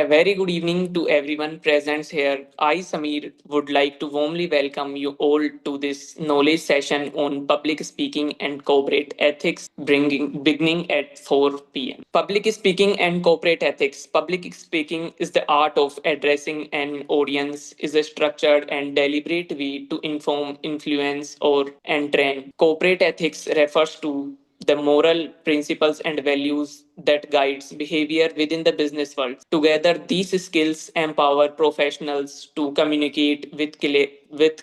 A very good evening to everyone present here. I, Samir, would like to warmly welcome you all to this knowledge session on public speaking and corporate ethics, beginning at 4 p.m. Public speaking and corporate ethics. Public speaking is the art of addressing an audience, is a structured and deliberate way to inform, influence, or entrain. Corporate ethics refers to the moral principles and values that guides behavior within the business world. Together, these skills empower professionals to communicate with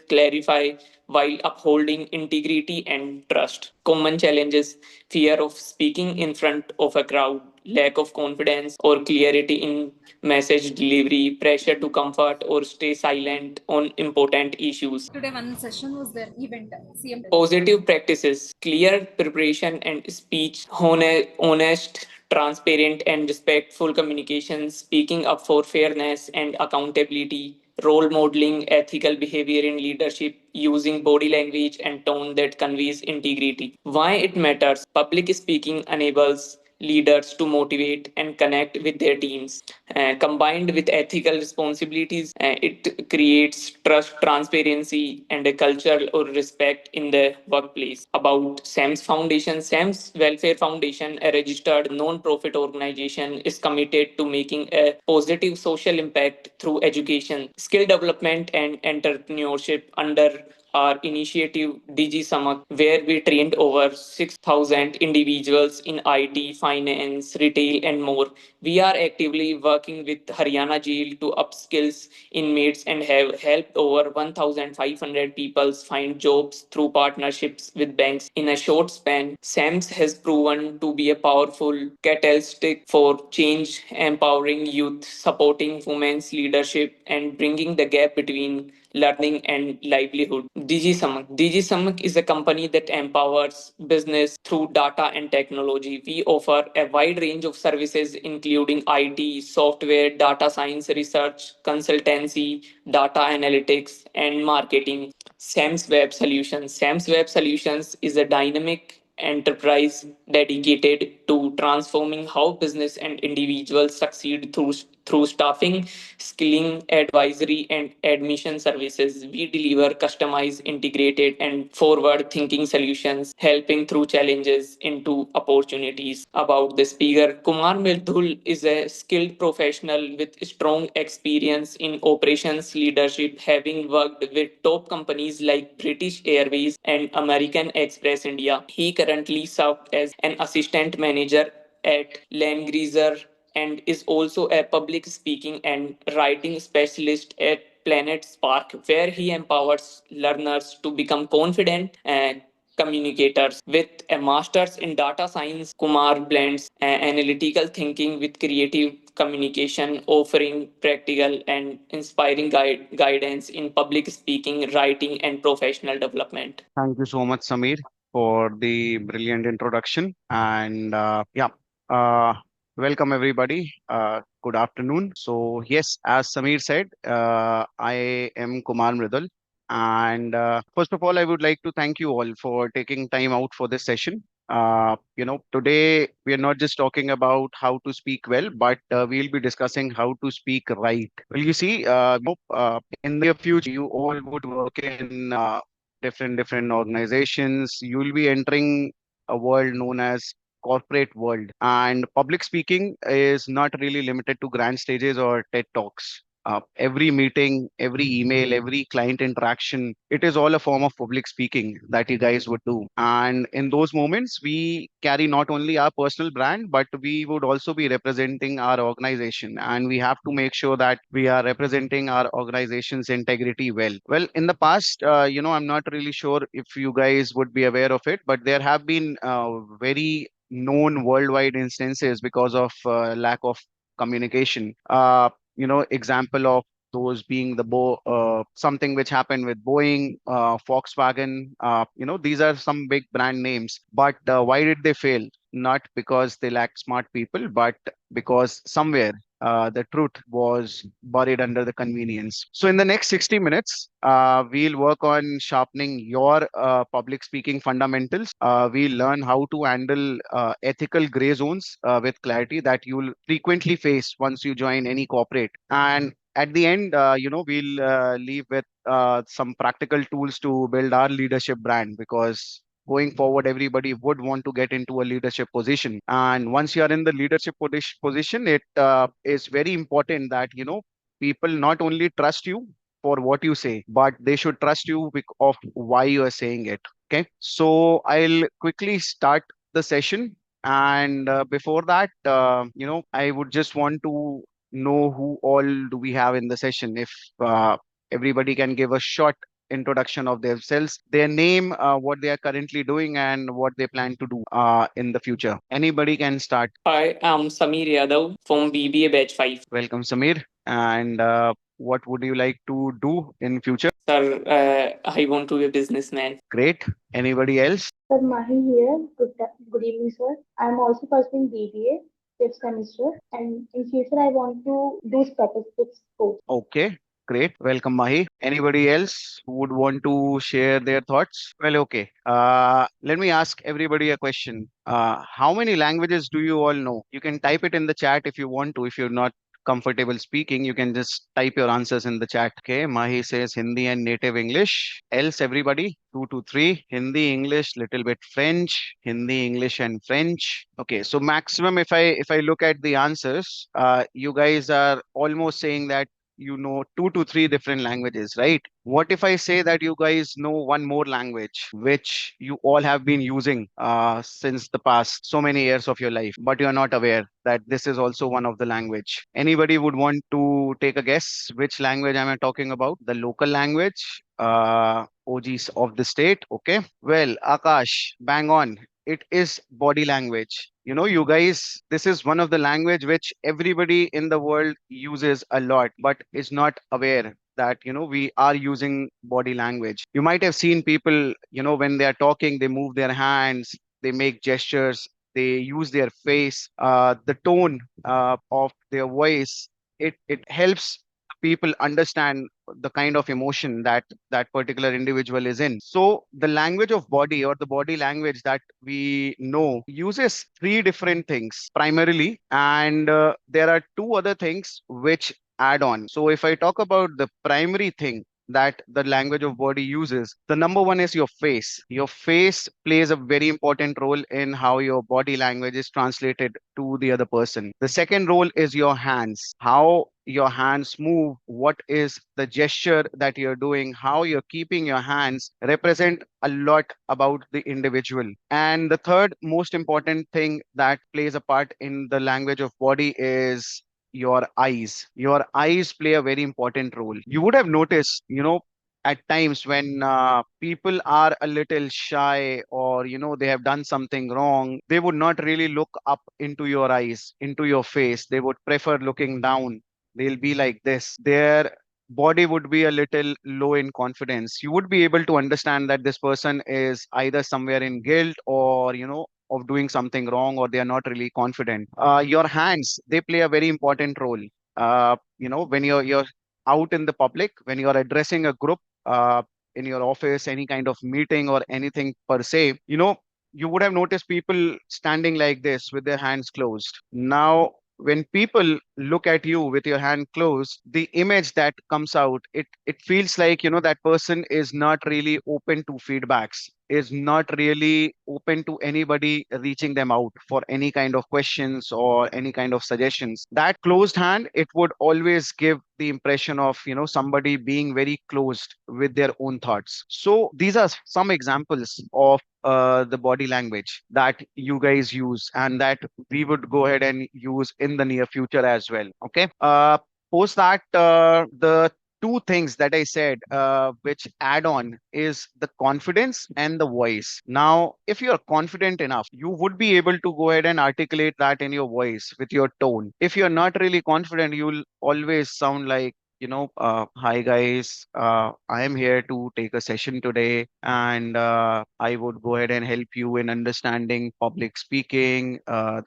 clarify while upholding integrity and trust. Common challenges: fear of speaking in front of a crowd, lack of confidence or clarity in message delivery, pressure to comfort or stay silent on important issues. Today one session was their event CM. Positive practices: clear preparation and speech, honest, transparent, and respectful communication, speaking up for fairness and accountability, role modeling ethical behavior in leadership, using body language and tone that conveys integrity. Why it matters: public speaking enables leaders to motivate and connect with their teams. Combined with ethical responsibilities, it creates trust, transparency, and a culture of respect in the workplace. About SEMS Foundation: SEMS Welfare Foundation, a registered non-profit organization, is committed to making a positive social impact through education, skill development, and entrepreneurship. Under our initiative Digi Samak, where we trained over 6,000 individuals in IT, finance, retail, and more. We are actively working with Haryana Jail to upskills inmates and have helped over 1,500 people find jobs through partnerships with banks in a short span. SAMS has proven to be a powerful catalyst for change, empowering youth, supporting women's leadership, and bringing the gap between learning and livelihood. DigiSamak is a company that empowers business through data and technology. We offer a wide range of services including IT, software, data science research, consultancy, data analytics, and marketing. SAMS Web Solutions is a dynamic enterprise dedicated to transforming how business and individuals succeed through staffing, skilling, advisory, and admission services. We deliver customized, integrated, and forward thinking solutions, helping through challenges into opportunities. About the speaker: Kumar Mridul is a skilled professional with strong experience in operations leadership, having worked with top companies like British Airways and American Express India. He currently served as an assistant manager at Landgreiser and is also a public speaking and writing specialist at Planet Spark, where he empowers learners to become confident and communicators. With a master's in data science, Kumar blends analytical thinking with creative communication, offering practical and inspiring guidance in public speaking, writing, and professional development. Thank you so much, Samir, for the brilliant introduction. And uh, welcome everybody. Good afternoon. So, yes, as Samir said, I am Kumar Mridul. And first of all, I would like to thank you all for taking time out for this session. Today we are not just talking about how to speak well, but we'll be discussing how to speak right. Well, you see, in the future, you all would work in different organizations. You will be entering a world known as corporate world, and public speaking is not really limited to grand stages or TED talks. Every meeting, every email, every client interaction, it is all a form of public speaking that you guys would do. And in those moments, we carry not only our personal brand, but we would also be representing our organization. And we have to make sure that we are representing our organization's integrity well. Well, in the past, I'm not really sure if you guys would be aware of it, but there have been very known worldwide instances because of lack of communication. Example of those being something which happened with Boeing, Volkswagen. These are some big brand names. But why did they fail? Not because they lacked smart people, but because somewhere the truth was buried under the convenience. So, in the next 60 minutes, we'll work on sharpening your public speaking fundamentals. We'll learn how to handle ethical gray zones with clarity that you'll frequently face once you join any corporate. And at the end, we'll leave with some practical tools to build our leadership brand, because going forward everybody would want to get into a leadership position, and once you are in the leadership position, it is very important that people not only trust you for what you say, but they should trust you of why you are saying it. Okay, so I'll quickly start the session. And before that, I would just want to know who all do we have in the session. If everybody can give a short introduction of themselves, their name, what they are currently doing, and what they plan to do in the future. Anybody can start. I am Samir Yadav from BBA Batch 5. Welcome, Samir. And what would you like to do in future? Sir, I want to be a businessman. Great. Anybody else? Sir Mahi here. Good evening, sir. I'm also pursuing BBA fifth semester, and in future I want to do statistics course. Okay, great. Welcome, Mahi. Anybody else who would want to share their thoughts? Well, okay. Let me ask everybody a question. How many languages do you all know? You can type it in the chat if you want to. If you're not comfortable speaking, you can just type your answers in the chat. Okay, Mahi says Hindi and native English. Else, everybody, two to three. Hindi, English, little bit French. Hindi, English, and French. Okay, so maximum, if I look at the answers, you guys are almost saying that you know two to three different languages, right? What if I say that you guys know one more language, which you all have been using since the past so many years of your life, but you're not aware that this is also one of the language? Anybody would want to take a guess which language am I talking about? The local language, OGs of the state. Okay. Well, Akash, bang on. It is body language. You guys, this is one of the language which everybody in the world uses a lot, but is not aware that we are using body language. You might have seen people, when they are talking, they move their hands, they make gestures, they use their face, the tone of their voice. It helps people understand the kind of emotion that that particular individual is in. So the language of body, or the body language that we know, uses three different things primarily, and there are two other things which add on. So if I talk about the primary thing that the language of body uses, the number one is your face. Your face plays a very important role in how your body language is translated to the other person. The second role is your hands, how your hands move, what is the gesture that you're doing, how you're keeping your hands, represent a lot about the individual. And the third most important thing that plays a part in the language of body is your eyes. Your eyes play a very important role. You would have noticed, at times when people are a little shy, or they have done something wrong, they would not really look up into your eyes, into your face. They would prefer looking down. They'll be like this. Their body would be a little low in confidence. You would be able to understand that this person is either somewhere in guilt, or of doing something wrong, or they are not really confident. Your hands, they play a very important role. When you're out in the public, when you're addressing a group, in your office, any kind of meeting or anything per se, you would have noticed people standing like this with their hands closed. Now, when people look at you with your hand closed, the image that comes out, it feels like that person is not really open to feedbacks, is not really open to anybody reaching them out for any kind of questions or any kind of suggestions. That closed hand, it would always give the impression of somebody being very closed with their own thoughts. So these are some examples of the body language that you guys use, and that we would go ahead and use in the near future as well. Okay. Post that, the two things that I said, which add on, is the confidence and the voice. Now, if you're confident enough, you would be able to go ahead and articulate that in your voice with your tone. If you're not really confident, you'll always sound like, hi guys, I am here to take a session today, and I would go ahead and help you in understanding public speaking,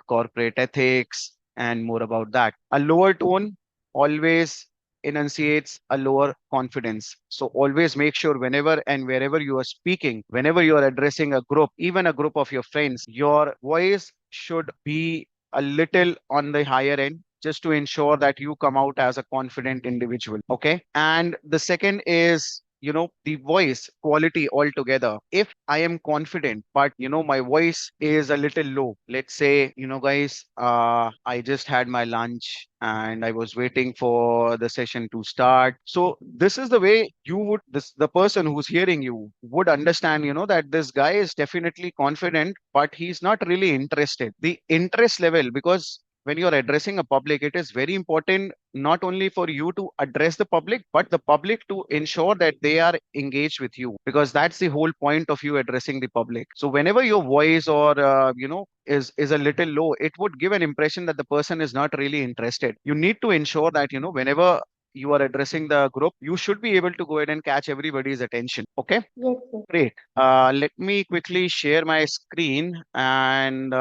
corporate ethics, and more about that. A lower tone always enunciates a lower confidence. So always make sure whenever and wherever you are speaking, whenever you are addressing a group, even a group of your friends, your voice should be a little on the higher end, just to ensure that you come out as a confident individual. Okay. And the second is, the voice quality altogether. If I am confident, but my voice is a little low, let's say, guys, I just had my lunch and I was waiting for the session to start. So this is the way the person who's hearing you would understand, that this guy is definitely confident, but he's not really interested. The interest level, because when you're addressing a public, it is very important not only for you to address the public, but the public to ensure that they are engaged with you, because that's the whole point of you addressing the public. So whenever your voice or is a little low, it would give an impression that the person is not really interested. You need to ensure that whenever you are addressing the group, you should be able to go ahead and catch everybody's attention. Okay. Yes, sir. Great. Let me quickly share my screen and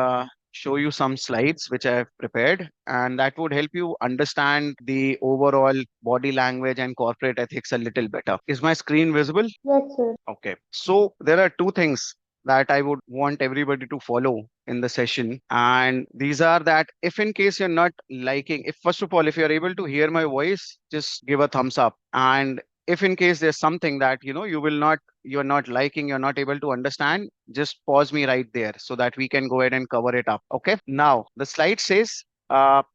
show you some slides which I have prepared, and that would help you understand the overall body language and corporate ethics a little better. Is my screen visible? Yes, sir. Okay. So there are two things that I would want everybody to follow in the session. And these are that, if in case you're not liking, if first of all, if you're able to hear my voice, just give a thumbs up. And if in case there's something that you're not liking, you're not able to understand, just pause me right there so that we can go ahead and cover it up. Okay. Now the slide says that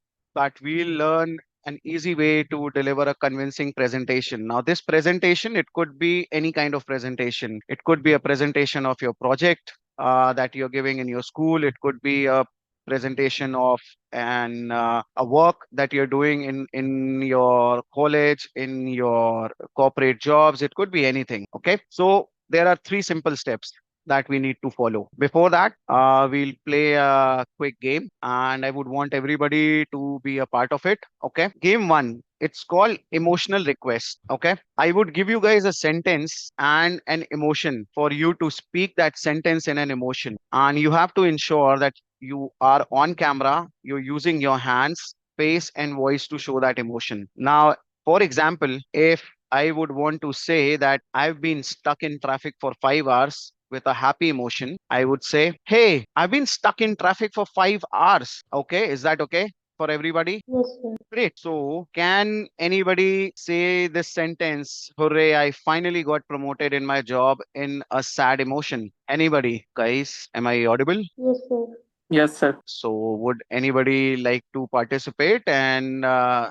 we'll learn an easy way to deliver a convincing presentation. Now, this presentation, it could be any kind of presentation. It could be a presentation of your project that you're giving in your school. It could be a presentation of a work that you're doing in your college, in your corporate jobs. It could be anything. Okay. So there are three simple steps that we need to follow. Before that, we'll play a quick game, and I would want everybody to be a part of it. Okay. Game one. It's called emotional request. Okay. I would give you guys a sentence and an emotion for you to speak that sentence in an emotion. And you have to ensure that you are on camera, you're using your hands, face, and voice to show that emotion. Now, for example, if I would want to say that I've been stuck in traffic for 5 hours with a happy emotion, I would say, hey, I've been stuck in traffic for 5 hours. Okay, is that okay for everybody? Yes, sir. Great. So, can anybody say this sentence, hooray, I finally got promoted in my job, in a sad emotion? Anybody? Guys, am I audible? Yes, sir. Yes, sir. So, would anybody like to participate and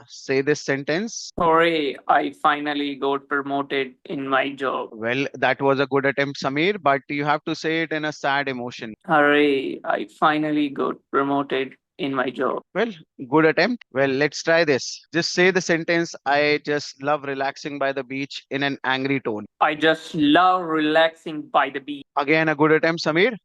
say this sentence? Hooray, I finally got promoted in my job. Well, that was a good attempt, Samir, but you have to say it in a sad emotion. Hooray, I finally got promoted in my job. Well, good attempt. Well, let's try this. Just say the sentence, I just love relaxing by the beach, in an angry tone. I just love relaxing by the beach. Again, a good attempt, Samir.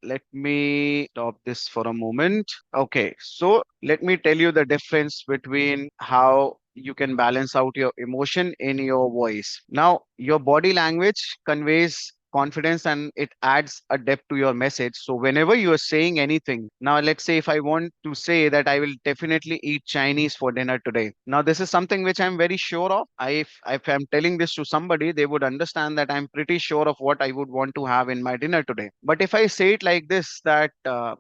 Let me stop this for a moment. Okay, so let me tell you the difference between how you can balance out your emotion in your voice. Now, your body language conveys confidence and it adds a depth to your message. So, whenever you are saying anything, now let's say if I want to say that I will definitely eat Chinese for dinner today. Now, this is something which I'm very sure of. If I'm telling this to somebody, they would understand that I'm pretty sure of what I would want to have in my dinner today. But if I say it like this, that I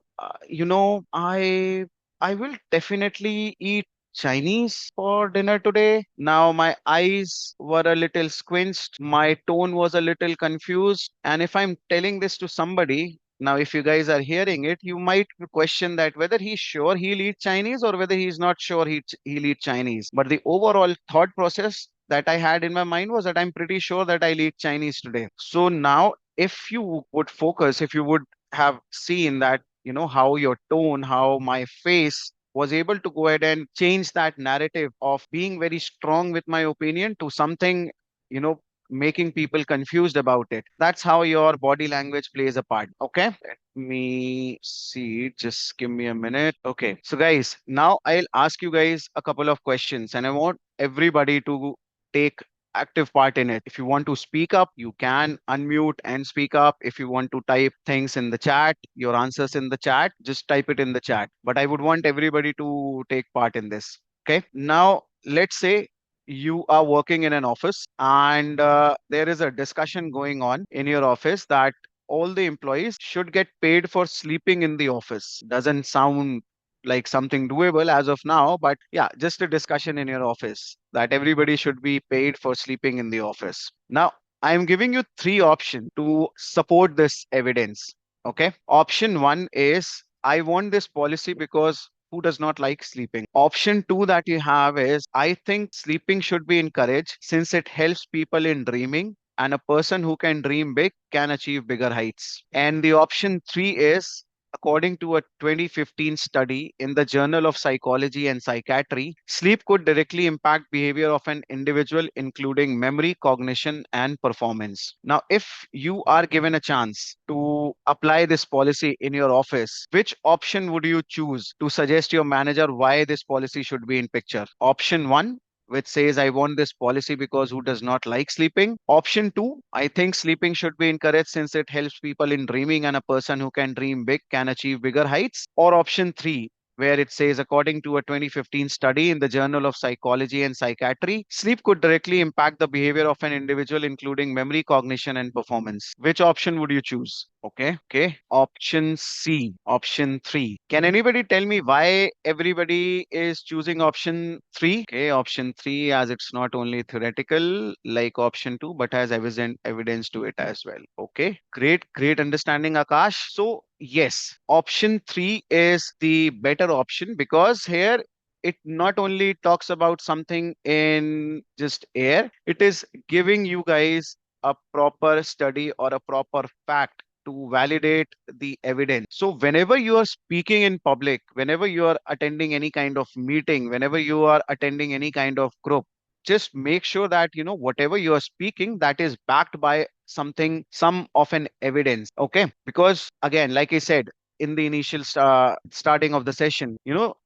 will definitely eat Chinese for dinner today. Now my eyes were a little squinched, my tone was a little confused. And if I'm telling this to somebody, now if you guys are hearing it, you might question that whether he's sure he'll eat Chinese or whether he's not sure he'll eat Chinese. But the overall thought process that I had in my mind was that I'm pretty sure that I'll eat Chinese today. So now, if you would focus, if you would have seen that, how your tone, how my face was able to go ahead and change that narrative of being very strong with my opinion to something, you know, making people confused about it. That's how your body language plays a part. Okay. Let me see. Just give me a minute. Okay. So, guys, now I'll ask you guys a couple of questions and I want everybody to take active part in it. If you want to speak up, you can unmute and speak up. If you want to type things in the chat, your answers in the chat, just type it in the chat. But I would want everybody to take part in this. Okay. Now, let's say you are working in an office and there is a discussion going on in your office that all the employees should get paid for sleeping in the office. Doesn't sound like something doable as of now, but yeah, just a discussion in your office that everybody should be paid for sleeping in the office. Now, I am giving you three options to support this evidence. Okay. Option one is I want this policy because who does not like sleeping? Option two that you have is I think sleeping should be encouraged since it helps people in dreaming, and a person who can dream big can achieve bigger heights. And the option three is according to a 2015 study in the Journal of Psychology and Psychiatry, sleep could directly impact behavior of an individual, including memory, cognition, and performance. Now, if you are given a chance to apply this policy in your office, which option would you choose to suggest your manager why this policy should be in picture? Option one, which says, I want this policy because who does not like sleeping. Option two, I think sleeping should be encouraged since it helps people in dreaming and a person who can dream big can achieve bigger heights. Or option three, where it says, according to a 2015 study in the Journal of Psychology and Psychiatry, sleep could directly impact the behavior of an individual, including memory, cognition, and performance. Which option would you choose? Okay. Okay. Option C, option three. Can anybody tell me why everybody is choosing option three? Okay. Option three, as it's not only theoretical like option two, but has evidence to it as well. Okay. Great. Great understanding, Akash. So, yes, option three is the better option because here it not only talks about something in just air, it is giving you guys a proper study or a proper fact to validate the evidence. So, whenever you are speaking in public, whenever you are attending any kind of meeting, whenever you are attending any kind of group, just make sure that whatever you are speaking, that is backed by something, some of an evidence. Okay. Because again, like I said, in the initial starting of the session,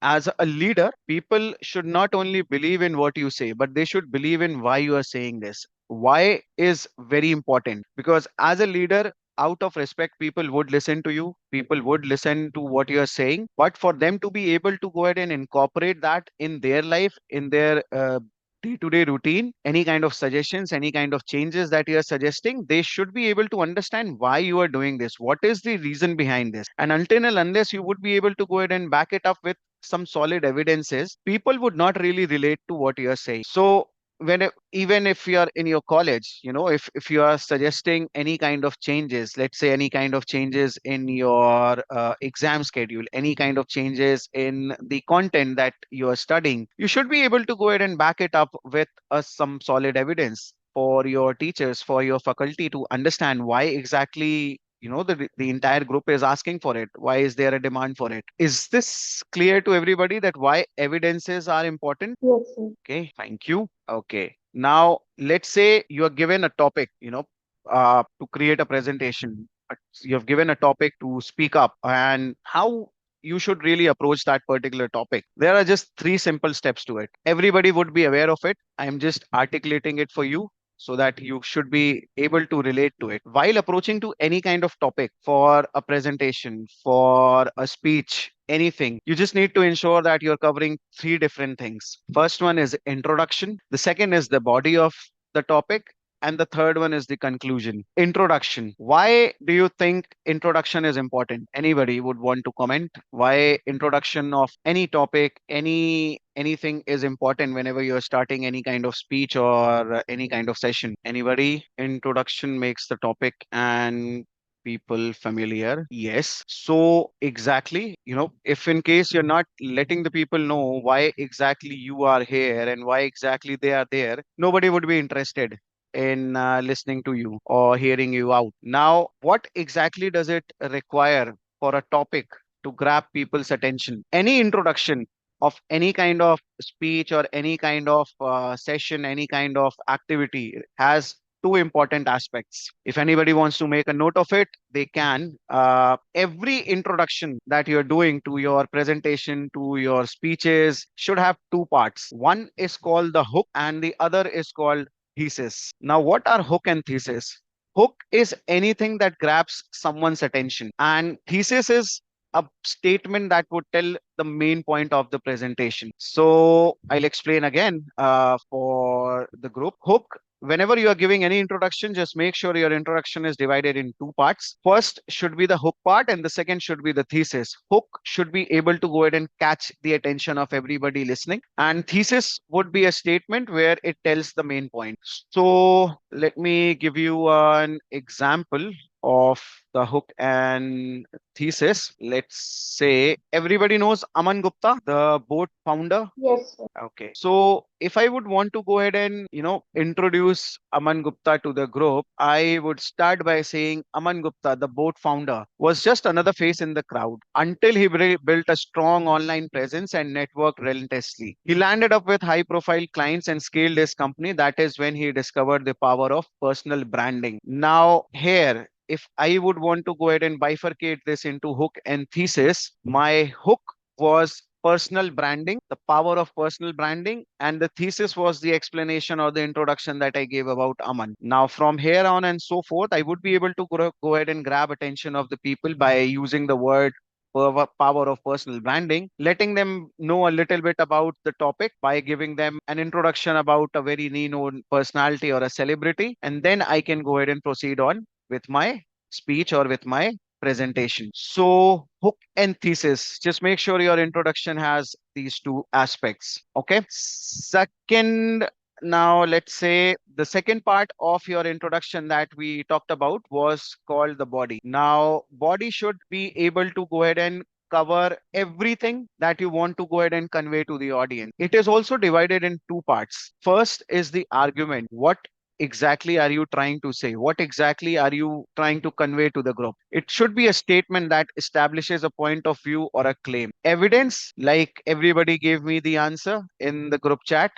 as a leader, people should not only believe in what you say, but they should believe in why you are saying this. Why is very important because as a leader, out of respect, people would listen to you, people would listen to what you are saying, but for them to be able to go ahead and incorporate that in their life, in their day-to-day routine, any kind of suggestions, any kind of changes that you are suggesting, they should be able to understand why you are doing this, what is the reason behind this. And until and unless you would be able to go ahead and back it up with some solid evidences, people would not really relate to what you are saying. So even if you are in your college, if you are suggesting any kind of changes, let's say any kind of changes in your exam schedule, any kind of changes in the content that you are studying, you should be able to go ahead and back it up with some solid evidence for your teachers, for your faculty to understand why exactly the entire group is asking for it. Why is there a demand for it? Is this clear to everybody that why evidences are important? Yes, sir. Okay, thank you. Okay. Now, let's say you are given a topic, to create a presentation. You have given a topic to speak up and how you should really approach that particular topic. There are just three simple steps to it. Everybody would be aware of it. I am just articulating it for you so that you should be able to relate to it. While approaching to any kind of topic for a presentation, for a speech, anything, you just need to ensure that you're covering three different things. First one is introduction, the second is the body of the topic, and the third one is the conclusion. Introduction. Why do you think introduction is important? Anybody would want to comment why introduction of any topic, anything is important whenever you're starting any kind of speech or any kind of session? Anybody? Introduction makes the topic and people familiar. Yes. So exactly, if in case you're not letting the people know why exactly you are here and why exactly they are there, nobody would be interested in listening to you or hearing you out. Now, what exactly does it require for a topic to grab people's attention? Any introduction of any kind of speech or any kind of session, any kind of activity has two important aspects. If anybody wants to make a note of it, they can. Every introduction that you're doing to your presentation, to your speeches, should have two parts. One is called the hook, and the other is called thesis. Now, what are hook and thesis? Hook is anything that grabs someone's attention, and thesis is a statement that would tell the main point of the presentation. So I'll explain again for the group. Hook, whenever you are giving any introduction, just make sure your introduction is divided in two parts. First should be the hook part, and the second should be the thesis. Hook should be able to go ahead and catch the attention of everybody listening, and thesis would be a statement where it tells the main point. So let me give you an example of the hook and thesis. Let's say everybody knows Aman Gupta, the boat founder. Yes, sir. Okay. So if I would want to go ahead and, introduce Aman Gupta to the group, I would start by saying Aman Gupta, the boat founder, was just another face in the crowd until he built a strong online presence and networked relentlessly. He landed up with high profile clients and scaled his company. That is when he discovered the power of personal branding. Now, here, if I would want to go ahead and bifurcate this into hook and thesis, my hook was personal branding, the power of personal branding, and the thesis was the explanation or the introduction that I gave about Aman. Now, from here on and so forth, I would be able to go ahead and grab attention of the people by using the word power of personal branding, letting them know a little bit about the topic by giving them an introduction about a very known personality or a celebrity, and then I can go ahead and proceed on with my speech or with my presentation. So, hook and thesis, just make sure your introduction has these two aspects. Okay. Second, now let's say the second part of your introduction that we talked about was called the body. Now, body should be able to go ahead and cover everything that you want to go ahead and convey to the audience. It is also divided in two parts. First is the argument. What exactly are you trying to say? What exactly are you trying to convey to the group? It should be a statement that establishes a point of view or a claim. Evidence, like everybody gave me the answer in the group chat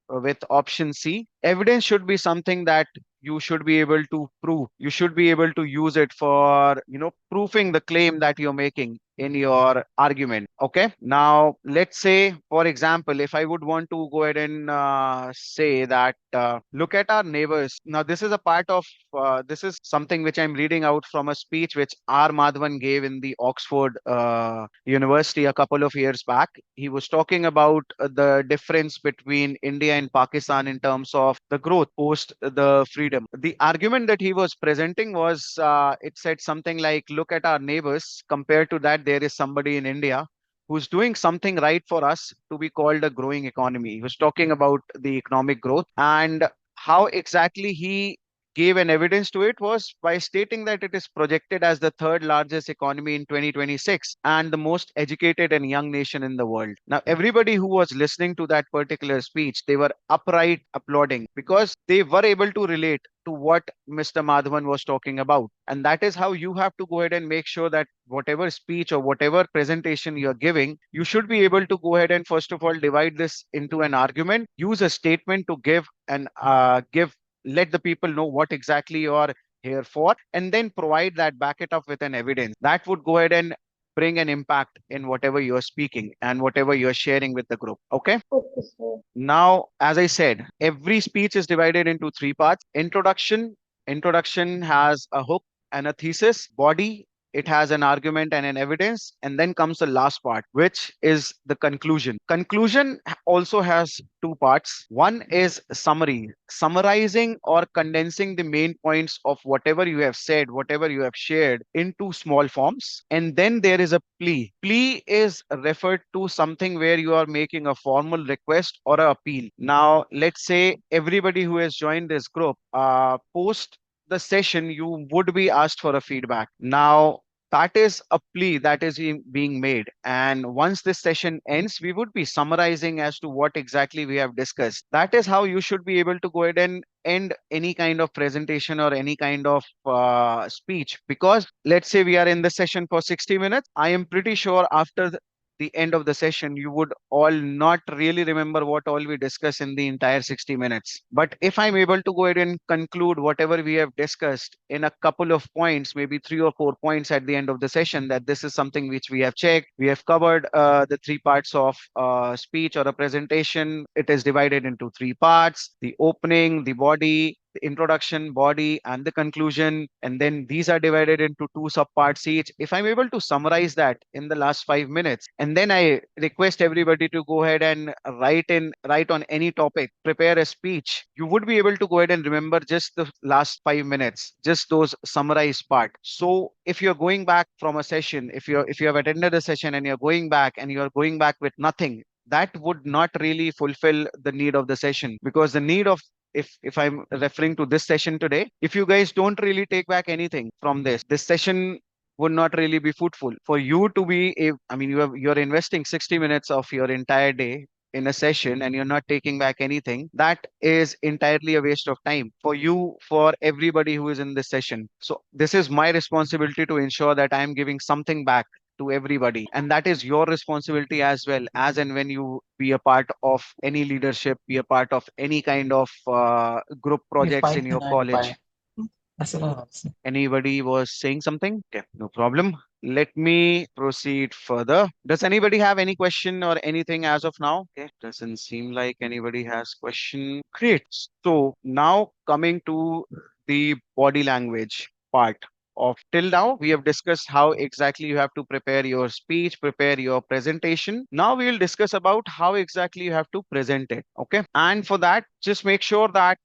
with option C. Evidence should be something that you should be able to prove. You should be able to use it for, proofing the claim that you're making in your argument. Okay. Now, let's say, for example, if I would want to go ahead and say that, look at our neighbors. Now, this is a part of, this is something which I'm reading out from a speech which R. Madhavan gave in the Oxford University a couple of years back. He was talking about the difference between India and Pakistan in terms of the growth post the freedom. The argument that he was presenting was, it said something like, look at our neighbors. Compared to that, there is somebody in India who's doing something right for us to be called a growing economy. He was talking about the economic growth, and how exactly he gave an evidence to it was by stating that it is projected as the third largest economy in 2026 and the most educated and young nation in the world. Now, everybody who was listening to that particular speech, they were upright applauding because they were able to relate to what Mr. Madhavan was talking about. And that is how you have to go ahead and make sure that whatever speech or whatever presentation you're giving, you should be able to go ahead and first of all divide this into an argument, use a statement to give and let the people know what exactly you are here for, and then provide that, back it up with an evidence that would go ahead and bring an impact in whatever you're speaking and whatever you're sharing with the group. Okay. Okay, sir. Now, as I said, every speech is divided into three parts. Introduction. Introduction has a hook and a thesis. Body, it has an argument and an evidence. And then comes the last part, which is the conclusion. Conclusion also has two parts. One is summary, summarizing or condensing the main points of whatever you have said, whatever you have shared into small forms. And then there is a plea. Plea is referred to something where you are making a formal request or an appeal. Now, let's say everybody who has joined this group, post the session, you would be asked for a feedback. Now, that is a plea that is being made. And once this session ends, we would be summarizing as to what exactly we have discussed. That is how you should be able to go ahead and end any kind of presentation or any kind of speech. Because let's say we are in the session for 60 minutes. I am pretty sure after the end of the session, you would all not really remember what all we discussed in the entire 60 minutes. But if I'm able to go ahead and conclude whatever we have discussed in a couple of points, maybe 3 or 4 points at the end of the session, that this is something which we have checked, we have covered the three parts of speech or a presentation. It is divided into three parts: the opening, the body, the introduction, body, and the conclusion. And then these are divided into two subparts each. If I'm able to summarize that in the last 5 minutes, and then I request everybody to go ahead and write on any topic, prepare a speech, you would be able to go ahead and remember just the last 5 minutes, just those summarized part. So if you're going back from a session, if you have attended a session and you're going back with nothing, that would not really fulfill the need of the session. Because the need of, if I'm referring to this session today, if you guys don't really take back anything from this session would not really be fruitful for you to be a, I mean, you're investing 60 minutes of your entire day in a session and you're not taking back anything. That is entirely a waste of time for you, for everybody who is in this session. So this is my responsibility to ensure that I am giving something back to everybody, and that is your responsibility as well, as and when you be a part of any leadership, be a part of any kind of group projects in your college. Anybody was saying something? Okay, no problem. Let me proceed further. Does anybody have any question or anything as of now? Okay, doesn't seem like anybody has question. Great. So now coming to the body language part of, till now we have discussed how exactly you have to prepare your speech, prepare your presentation. Now we will discuss about how exactly you have to present it. Okay, and for that, just make sure that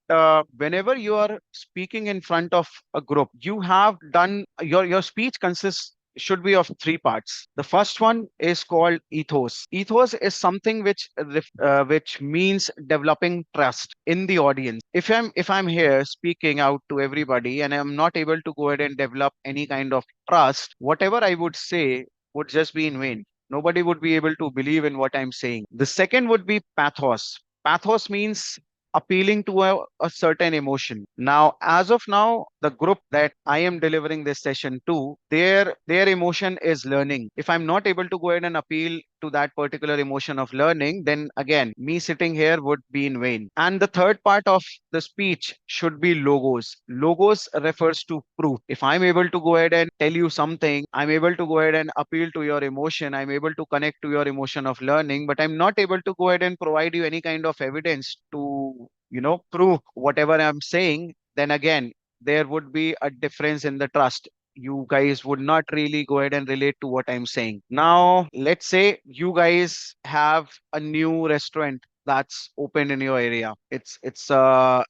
whenever you are speaking in front of a group, you have done your speech consists should be of three parts. The first one is called ethos. Ethos is something which means developing trust in the audience. If I'm here speaking out to everybody and I'm not able to go ahead and develop any kind of trust, whatever I would say would just be in vain. Nobody would be able to believe in what I'm saying. The second would be pathos. Pathos means appealing to a certain emotion. Now, as of now, the group that I am delivering this session to, their emotion is learning. If I'm not able to go ahead and appeal to that particular emotion of learning, then again, me sitting here would be in vain. And the third part of the speech should be logos. Logos refers to proof. If I'm able to go ahead and tell you something, I'm able to go ahead and appeal to your emotion, I'm able to connect to your emotion of learning, but I'm not able to go ahead and provide you any kind of evidence to, prove whatever I'm saying, then again, there would be a difference in the trust. You guys would not really go ahead and relate to what I'm saying. Now, let's say you guys have a new restaurant that's open in your area. It's a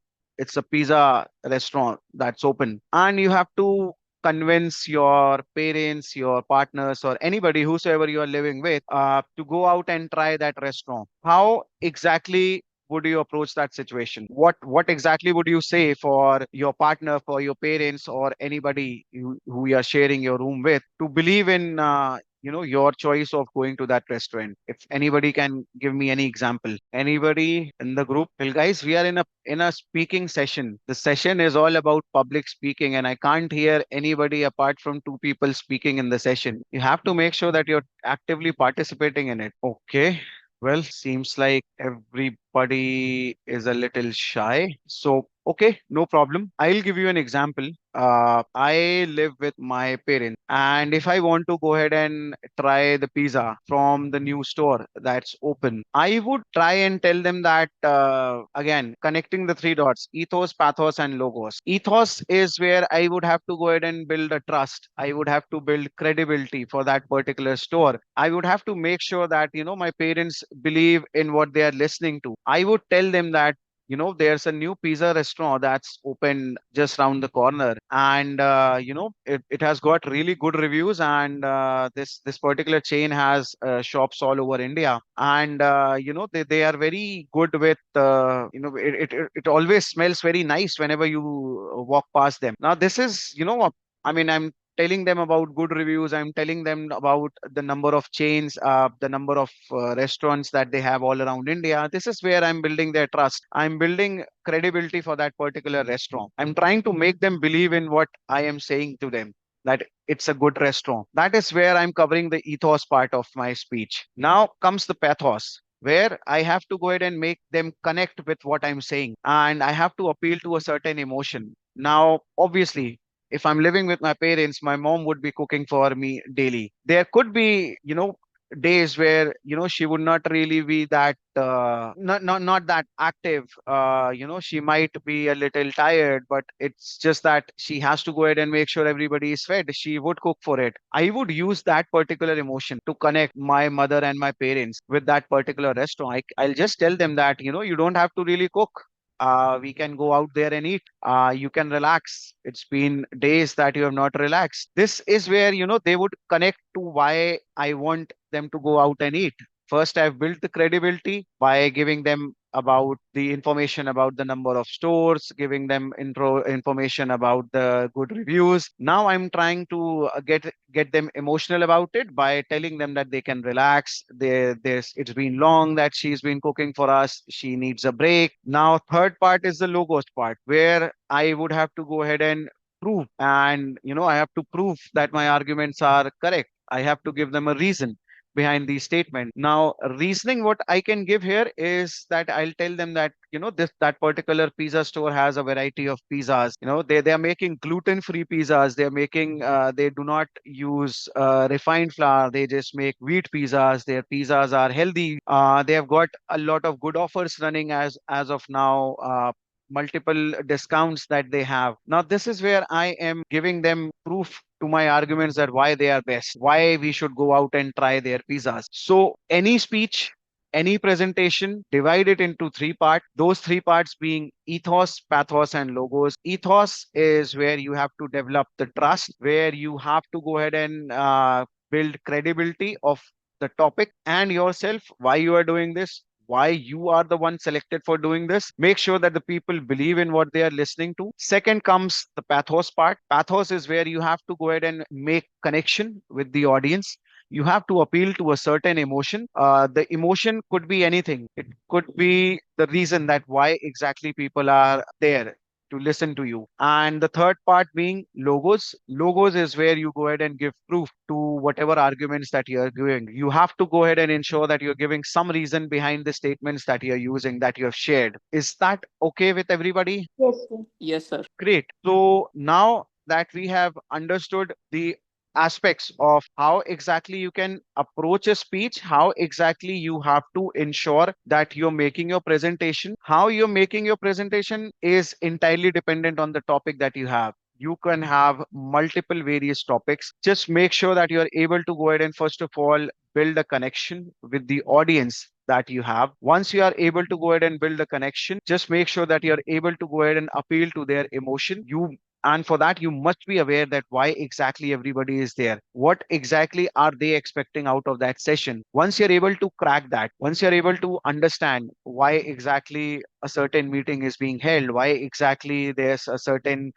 pizza restaurant that's open, and you have to convince your parents, your partners, or anybody whosoever you are living with to go out and try that restaurant. How exactly would you approach that situation? What exactly would you say for your partner, for your parents, or anybody who you are sharing your room with to believe in your choice of going to that restaurant? If anybody can give me any example, anybody in the group? Well, guys, we are in a speaking session. The session is all about public speaking, and I can't hear anybody apart from two people speaking in the session. You have to make sure that you're actively participating in it. Okay, well, seems like everybody is a little shy. So, okay, no problem. I'll give you an example. I live with my parents, and if I want to go ahead and try the pizza from the new store that's open, I would try and tell them that again, connecting the three dots: ethos, pathos, and logos. Ethos is where I would have to go ahead and build a trust. I would have to build credibility for that particular store. I would have to make sure that, my parents believe in what they are listening to. I would tell them that, there's a new pizza restaurant that's open just around the corner, and it has got really good reviews, and this particular chain has shops all over India, and they are very good with it always smells very nice whenever you walk past them. Now this is, I mean, I'm telling them about good reviews. I'm telling them about the number of chains, the number of restaurants that they have all around India. This is where I'm building their trust. I'm building credibility for that particular restaurant. I'm trying to make them believe in what I am saying to them. that it's a good restaurant. That is where I'm covering the ethos part of my speech. Now comes the pathos, where I have to go ahead and make them connect with what I'm saying, and I have to appeal to a certain emotion. Now, obviously, if I'm living with my parents, my mom would be cooking for me daily. There could be, days where, she would not really be that not that active. She might be a little tired, but it's just that she has to go ahead and make sure everybody is fed. She would cook for it. I would use that particular emotion to connect my mother and my parents with that particular restaurant. I'll just tell them that, you don't have to really cook. We can go out there and eat. You can relax. It's been days that you have not relaxed. This is where, they would connect to why I want them to go out and eat. First, I've built the credibility by giving them about the information about the number of stores, giving them intro information about the good reviews. Now I'm trying to get them emotional about it by telling them that they can relax. It's been long that she's been cooking for us. She needs a break. Now, third part is the logos part, where I would have to go ahead and prove, and I have to prove that my arguments are correct. I have to give them a reason behind the statement. Now, reasoning what I can give here is that I'll tell them that, this that particular pizza store has a variety of pizzas. They are making gluten-free pizzas. They're making they do not use refined flour. They just make wheat pizzas. Their pizzas are healthy. They have got a lot of good offers running as of now. Multiple discounts that they have. Now, this is where I am giving them proof to my arguments that why they are best, why we should go out and try their pizzas. So, any speech, any presentation, divide it into three parts. Those three parts being ethos, pathos, and logos. Ethos is where you have to develop the trust, where you have to go ahead and build credibility of the topic and yourself, why you are doing this, why you are the one selected for doing this. Make sure that the people believe in what they are listening to. Second comes the pathos part. Pathos is where you have to go ahead and make connection with the audience. You have to appeal to a certain emotion. The emotion could be anything. It could be the reason that why exactly people are there to listen to you. And the third part being logos. Logos is where you go ahead and give proof to whatever arguments that you're giving. You have to go ahead and ensure that you're giving some reason behind the statements that you're using, that you have shared. Is that okay with everybody? Yes, sir. Yes, sir. Great. So now that we have understood the aspects of how exactly you can approach a speech, how exactly you have to ensure that you're making your presentation, how you're making your presentation is entirely dependent on the topic that you have. You can have multiple various topics. Just make sure that you're able to go ahead and first of all build a connection with the audience that you have. Once you are able to go ahead and build a connection, just make sure that you're able to go ahead and appeal to their emotion. And for that, you must be aware that why exactly everybody is there. What exactly are they expecting out of that session? Once you're able to crack that, once you're able to understand why exactly a certain meeting is being held, why exactly there's a certain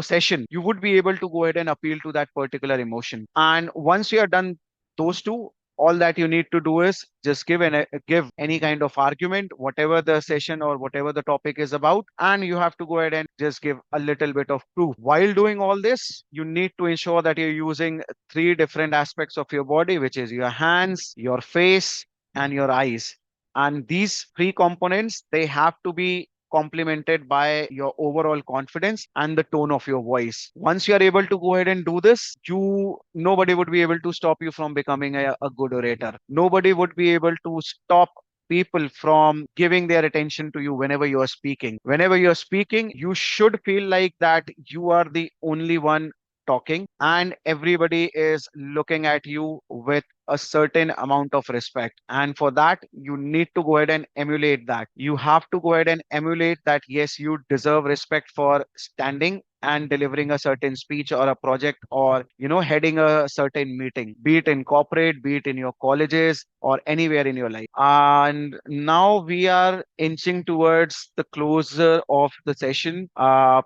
session, you would be able to go ahead and appeal to that particular emotion. And once you are done those two, all that you need to do is just give any kind of argument, whatever the session or whatever the topic is about, and you have to go ahead and just give a little bit of proof. While doing all this, you need to ensure that you're using three different aspects of your body, which is your hands, your face, and your eyes. And these three components, they have to be complemented by your overall confidence and the tone of your voice. Once you are able to go ahead and do this, you nobody would be able to stop you from becoming a good orator. Nobody would be able to stop people from giving their attention to you whenever you are speaking. Whenever you're speaking, you should feel like that you are the only one talking and everybody is looking at you with a certain amount of respect. And for that, you need to go ahead and emulate that. You have to go ahead and emulate that. Yes, you deserve respect for standing and delivering a certain speech or a project or, heading a certain meeting, be it in corporate, be it in your colleges or anywhere in your life. And now we are inching towards the closer of the session. I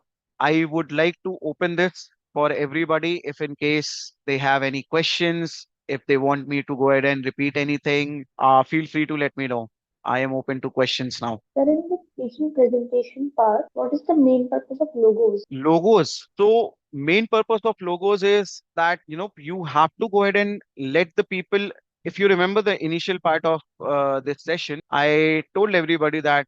would like to open this for everybody if in case they have any questions, if they want me to go ahead and repeat anything, feel free to let me know. I am open to questions now. Sir, in the speaking presentation part, what is the main purpose of logos? Logos. So main purpose of logos is that, you have to go ahead and let the people. If you remember the initial part of this session, I told everybody that,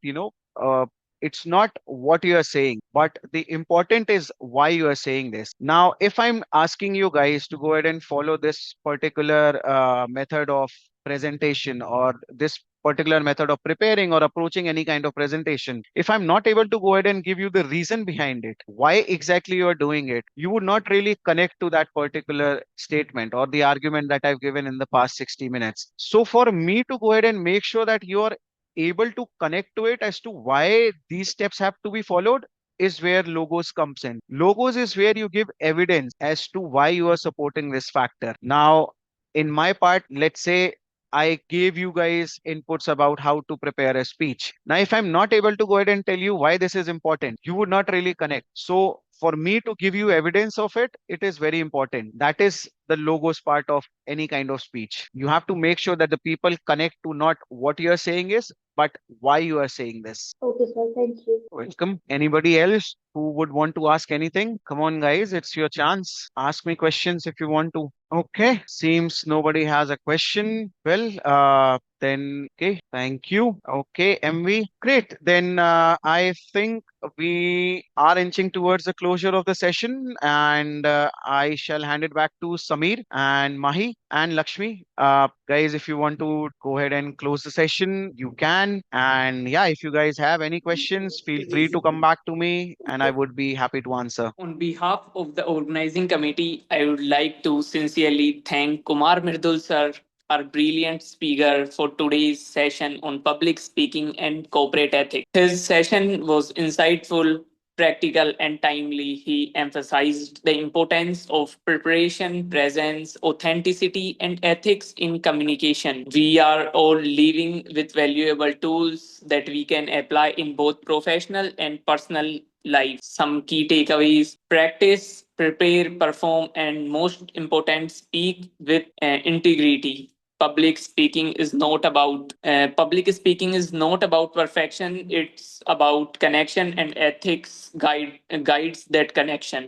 it's not what you are saying, but the important is why you are saying this. Now, if I'm asking you guys to go ahead and follow this particular method of presentation, or this particular method of preparing or approaching any kind of presentation, if I'm not able to go ahead and give you the reason behind it, why exactly you are doing it, you would not really connect to that particular statement or the argument that I've given in the past 60 minutes. So for me to go ahead and make sure that you are able to connect to it as to why these steps have to be followed, is where logos comes in. Logos is where you give evidence as to why you are supporting this factor. Now, in my part, let's say I gave you guys inputs about how to prepare a speech. Now, if I'm not able to go ahead and tell you why this is important, you would not really connect. So, for me to give you evidence of it, it is very important. That is the logos part of any kind of speech. You have to make sure that the people connect to not what you're saying is, but why you are saying this. Okay, sir. Thank you. Welcome. Anybody else who would want to ask anything? Come on, guys, it's your chance. Ask me questions if you want to. Okay, seems nobody has a question. Well, then, okay, thank you. Okay, MV, great. Then I think we are inching towards the closure of the session, and I shall hand it back to Samir and Mahi and Lakshmi. Guys, if you want to go ahead and close the session, you can. And yeah, if you guys have any questions, feel free to come back to me, and I would be happy to answer. On behalf of the organizing committee, I would like to sincerely thank Kumar Mridul sir, our brilliant speaker, for today's session on public speaking and corporate ethics. His session was insightful, practical, and timely. He emphasized the importance of preparation, presence, authenticity, and ethics in communication. We are all living with valuable tools that we can apply in both professional and personal life. Some key takeaways: practice, prepare, perform, and most important, speak with integrity. Public speaking is not about perfection. It's about connection, and ethics guides that connection.